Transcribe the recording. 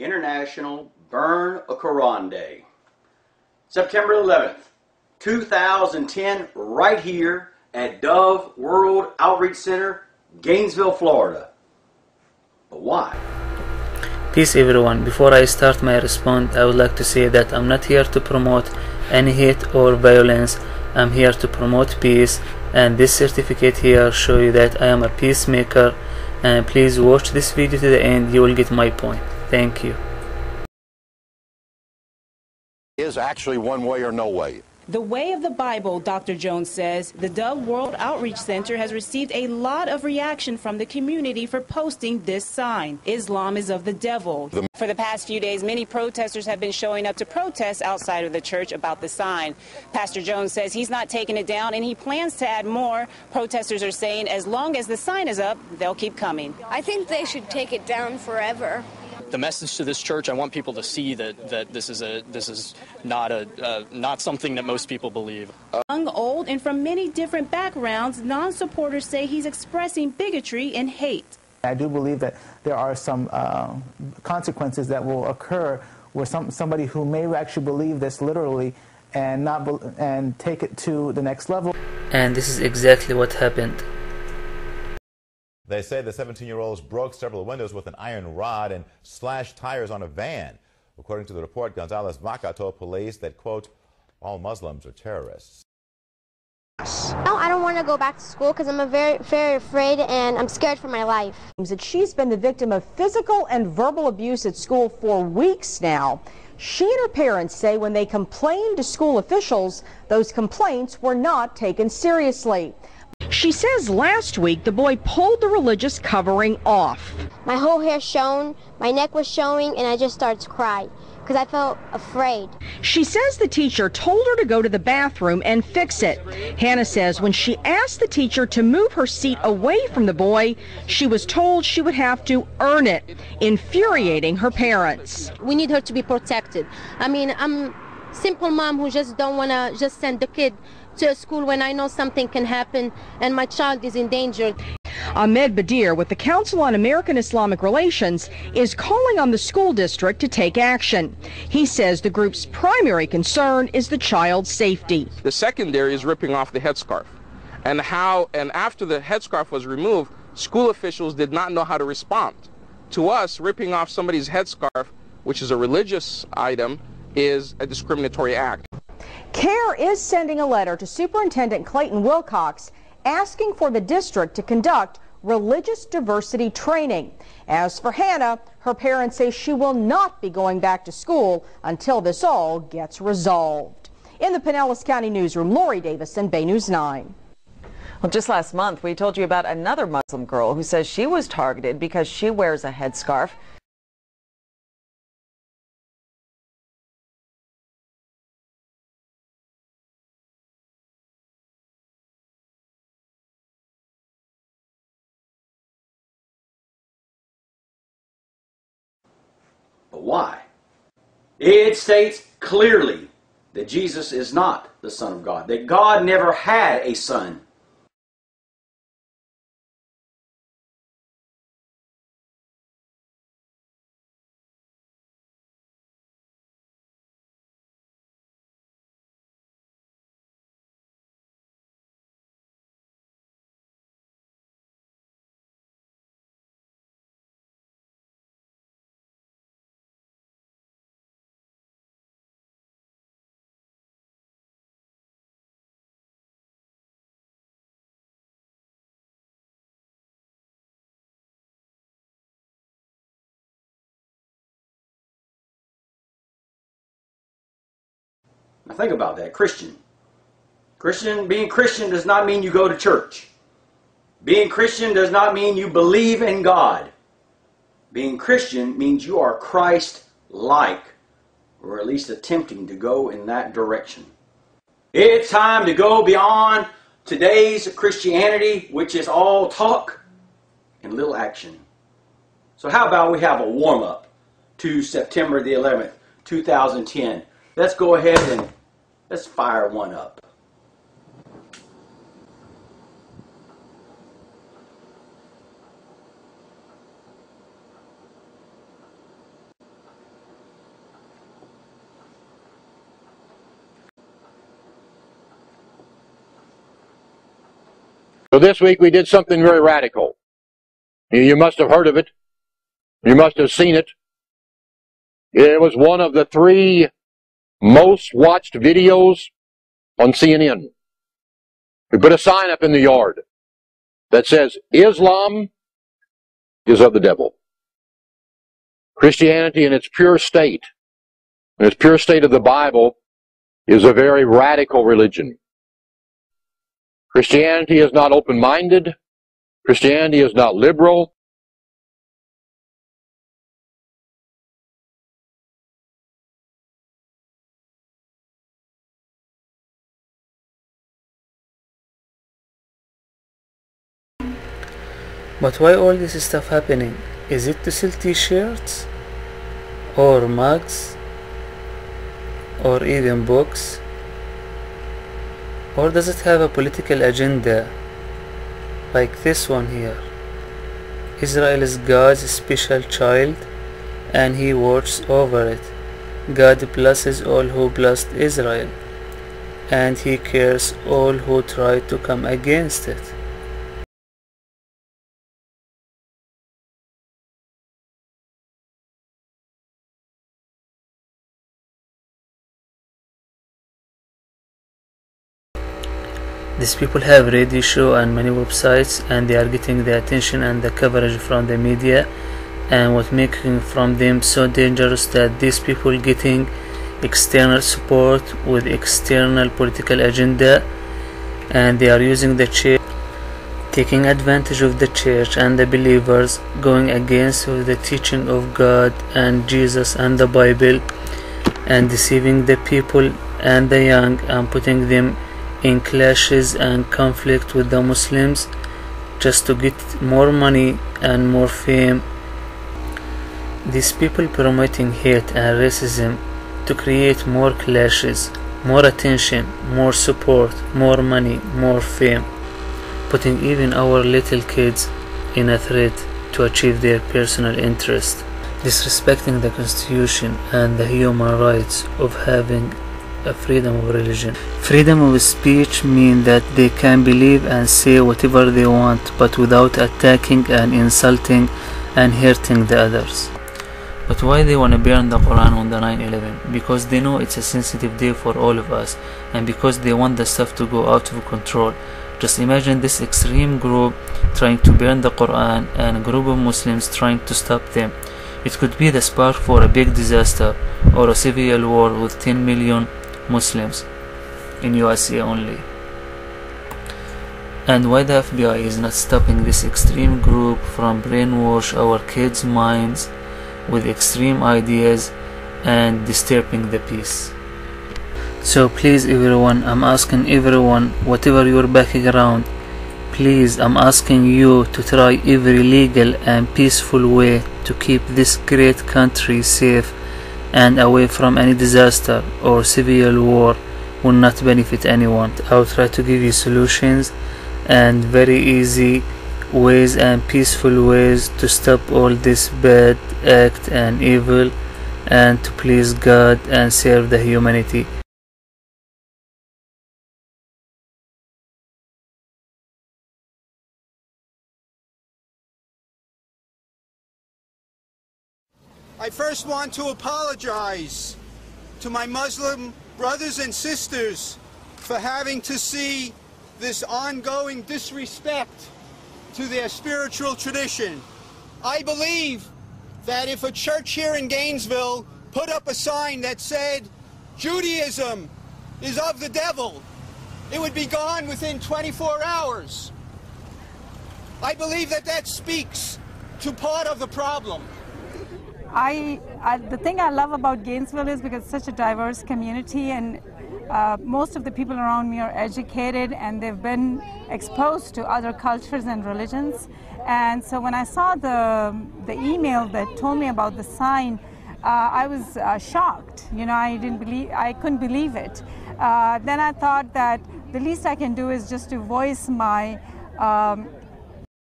International Burn a Koran Day. September 11th, 2010, right here at Dove World Outreach Center, Gainesville, Florida. But why? Peace everyone. Before I start my response, I would like to say that I'm not here to promote any hate or violence. I'm here to promote peace, and this certificate here shows you that I am a peacemaker. And please watch this video to the end, you will get my point. Thank you. Is actually one way or no way. The way of the Bible, Dr. Jones says. The Dove World Outreach Center has received a lot of reaction from the community for posting this sign. Islam is of the devil. For the past few days, many protesters have been showing up to protest outside of the church about the sign. Pastor Jones says he's not taking it down and he plans to add more. Protesters are saying as long as the sign is up, they'll keep coming. I think they should take it down forever. The message to this church, I want people to see that this is not something that most people believe. Young, old, and from many different backgrounds, non-supporters say he's expressing bigotry and hate. I do believe that there are some consequences that will occur where somebody who may actually believe this literally and take it to the next level. And this is exactly what happened. They say the 17-year-olds broke several windows with an iron rod and slashed tires on a van. According to the report, Gonzalez Vaca told police that, quote, all Muslims are terrorists. No, I don't want to go back to school because I'm very, very afraid and I'm scared for my life. That she's been the victim of physical and verbal abuse at school for weeks now. She and her parents say when they complained to school officials, those complaints were not taken seriously. She says last week the boy pulled the religious covering off. My whole hair shone, my neck was showing, and I just started to cry because I felt afraid. She says the teacher told her to go to the bathroom and fix it. Hannah says when she asked the teacher to move her seat away from the boy, she was told she would have to earn it, infuriating her parents. We need her to be protected. I mean, I'm a simple mom who just don't want to just send the kid to a school when I know something can happen and my child is in danger. Ahmed Badir with the Council on American-Islamic Relations is calling on the school district to take action. He says the group's primary concern is the child's safety. The secondary is ripping off the headscarf. And after the headscarf was removed, school officials did not know how to respond. To us, ripping off somebody's headscarf, which is a religious item, is a discriminatory act. CAIR is sending a letter to Superintendent Clayton Wilcox asking for the district to conduct religious diversity training. As for Hannah, her parents say she will not be going back to school until this all gets resolved. In the Pinellas County Newsroom, Lori Davison, Bay News 9. Well, just last month, we told you about another Muslim girl who says she was targeted because she wears a headscarf. But why? It states clearly that Jesus is not the Son of God, that God never had a son. Now think about that. Being Christian does not mean you go to church. Being Christian does not mean you believe in God. Being Christian means you are Christ-like, or at least attempting to go in that direction. It's time to go beyond today's Christianity, which is all talk and little action. So how about we have a warm-up to September the 11th, 2010. Let's go ahead and let's fire one up. So this week we did something very radical. You must have heard of it. You must have seen it. It was one of the 3 most watched videos on CNN. We put a sign up in the yard that says, Islam is of the devil. Christianity in its pure state, in its pure state of the Bible, is a very radical religion. Christianity is not open-minded. Christianity is not liberal. But why all this stuff happening? Is it to sell t-shirts? Or mugs? Or even books? Or does it have a political agenda? Like this one here. Israel is God's special child and he watches over it. God blesses all who blessed Israel, and he cares all who try to come against it. These people have radio show and many websites, and they are getting the attention and the coverage from the media, and what making from them so dangerous that these people getting external support with external political agenda, and they are using the church, taking advantage of the church and the believers, going against the teaching of God and Jesus and the Bible, and deceiving the people and the young and putting them in clashes and conflict with the Muslims just to get more money and more fame. These people promoting hate and racism to create more clashes, more attention, more support, more money, more fame, putting even our little kids in a threat to achieve their personal interest, disrespecting the Constitution and the human rights of having a freedom of religion. Freedom of speech means that they can believe and say whatever they want, but without attacking and insulting and hurting the others. But why they want to burn the Quran on the 9/11? Because they know it's a sensitive day for all of us, and because they want the stuff to go out of control. Just imagine this extreme group trying to burn the Quran and a group of Muslims trying to stop them. It could be the spark for a big disaster or a civil war with 10 million Muslims in USA only. And why the FBI is not stopping this extreme group from brainwash our kids' minds with extreme ideas and disturbing the peace? So please everyone, I'm asking everyone, whatever your background, please, I'm asking you to try every legal and peaceful way to keep this great country safe and away from any disaster or civil war will not benefit anyone. I'll try to give you solutions and very easy ways and peaceful ways to stop all this bad act and evil, and to please God and serve the humanity. I first want to apologize to my Muslim brothers and sisters for having to see this ongoing disrespect to their spiritual tradition. I believe that if a church here in Gainesville put up a sign that said, Judaism is of the devil, it would be gone within 24 hours. I believe that that speaks to part of the problem. The thing I love about Gainesville is because it's such a diverse community, and most of the people around me are educated and they've been exposed to other cultures and religions. And so when I saw the email that told me about the sign, I was shocked. You know, I couldn't believe it. Then I thought that the least I can do is just to voice my